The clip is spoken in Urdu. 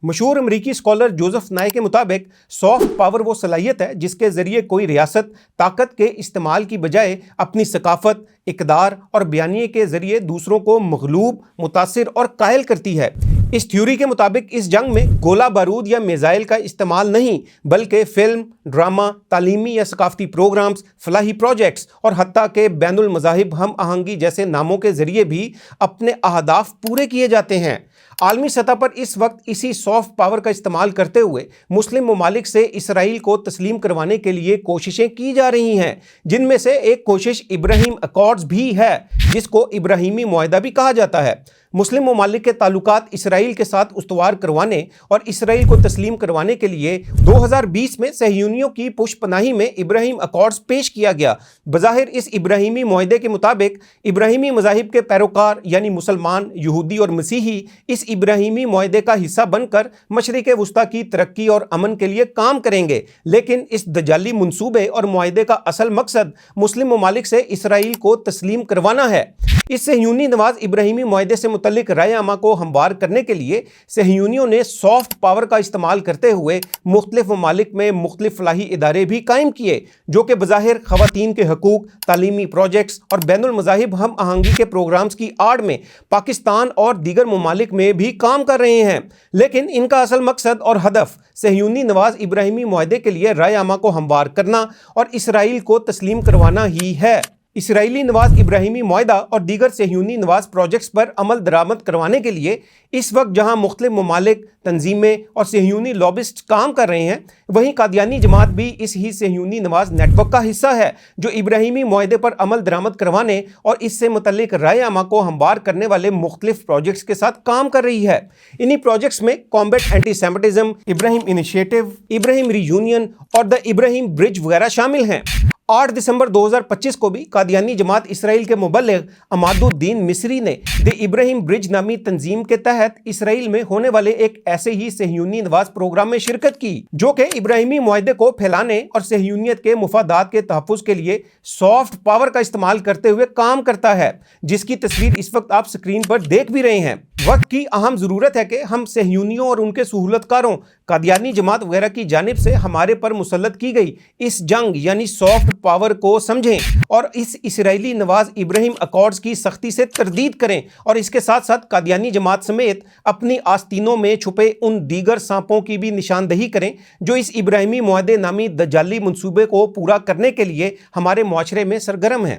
مشہور امریکی اسکالر جوزف نائے کے مطابق سافٹ پاور وہ صلاحیت ہے جس کے ذریعے کوئی ریاست طاقت کے استعمال کی بجائے اپنی ثقافت، اقدار اور بیانیے کے ذریعے دوسروں کو مغلوب، متاثر اور قائل کرتی ہے۔ اس تھیوری کے مطابق اس جنگ میں گولہ بارود یا میزائل کا استعمال نہیں، بلکہ فلم، ڈرامہ، تعلیمی یا ثقافتی پروگرامز، فلاحی پروجیکٹس اور حتیٰ کہ بین المذاہب ہم آہنگی جیسے ناموں کے ذریعے بھی اپنے اہداف پورے کیے جاتے ہیں۔ عالمی سطح پر اس وقت اسی سافٹ پاور کا استعمال کرتے ہوئے مسلم ممالک سے اسرائیل کو تسلیم کروانے کے لیے کوششیں کی جا رہی ہیں، جن میں سے ایک کوشش ابراہیم اکارڈز بھی ہے، جس کو ابراہیمی معاہدہ بھی کہا جاتا ہے۔ مسلم ممالک کے تعلقات اسرائیل کے ساتھ استوار کروانے اور اسرائیل کو تسلیم کروانے کے لیے 2020 میں صہیونیوں کی پشت پناہی میں ابراہیم اکارڈز پیش کیا گیا۔ بظاہر اس ابراہیمی معاہدے کے مطابق ابراہیمی مذاہب کے پیروکار یعنی مسلمان، یہودی اور مسیحی اس ابراہیمی معاہدے کا حصہ بن کر مشرق وسطیٰ کی ترقی اور امن کے لیے کام کریں گے، لیکن اس دجالی منصوبے اور معاہدے کا اصل مقصد مسلم ممالک سے اسرائیل کو تسلیم کروانا ہے۔ اس صہیونی نواز ابراہیمی معاہدے سے متعلق رائے عامہ کو ہموار کرنے کے لیے صہیونیوں نے سافٹ پاور کا استعمال کرتے ہوئے مختلف ممالک میں مختلف فلاحی ادارے بھی قائم کیے، جو کہ بظاہر خواتین کے حقوق، تعلیمی پروجیکٹس اور بین المذاہب ہم آہنگی کے پروگرامز کی آڑ میں پاکستان اور دیگر ممالک میں بھی کام کر رہے ہیں، لیکن ان کا اصل مقصد اور ہدف صہیونی نواز ابراہیمی معاہدے کے لیے رائے عامہ کو ہموار کرنا اور اسرائیل کو تسلیم کروانا ہی ہے۔ اسرائیلی نواز ابراہیمی معاہدہ اور دیگر صہیونی نواز پروجیکٹس پر عمل درآمد کروانے کے لیے اس وقت جہاں مختلف ممالک، تنظیمیں اور صہیونی لابسٹ کام کر رہے ہیں، وہیں قادیانی جماعت بھی اس ہی صہیونی نواز نیٹ ورک کا حصہ ہے، جو ابراہیمی معاہدے پر عمل درآمد کروانے اور اس سے متعلق رائے عامہ کو ہموار کرنے والے مختلف پروجیکٹس کے ساتھ کام کر رہی ہے۔ انہی پروجیکٹس میں کامبیٹ اینٹی سیمیٹزم، ابراہیم انیشیٹو، ابراہیم ری یونین اور دی ابراہیم برج وغیرہ شامل ہیں۔ 8 دسمبر 2025 کو بھی قادیانی جماعت اسرائیل کے مبلغ عماد الدین مصری نے دی ابراہیم برج نامی تنظیم کے تحت اسرائیل میں ہونے والے ایک ایسے ہی صہیونی نواز پروگرام میں شرکت کی، جو کہ ابراہیمی معاہدے کو پھیلانے اور صہیونیت کے مفادات کے تحفظ کے لیے سافٹ پاور کا استعمال کرتے ہوئے کام کرتا ہے، جس کی تصویر اس وقت آپ سکرین پر دیکھ بھی رہے ہیں۔ وقت کی اہم ضرورت ہے کہ ہم صہیونیوں اور ان کے سہولت کاروں، قادیانی جماعت وغیرہ کی جانب سے ہمارے پر مسلط کی گئی اس جنگ یعنی سافٹ پاور کو سمجھیں اور اس اسرائیلی نواز ابراہیم اکارڈز کی سختی سے تردید کریں، اور اس کے ساتھ ساتھ قادیانی جماعت سمیت اپنی آستینوں میں چھپے ان دیگر سانپوں کی بھی نشاندہی کریں جو اس ابراہیمی معاہدے نامی دجالی منصوبے کو پورا کرنے کے لیے ہمارے معاشرے میں سرگرم ہیں۔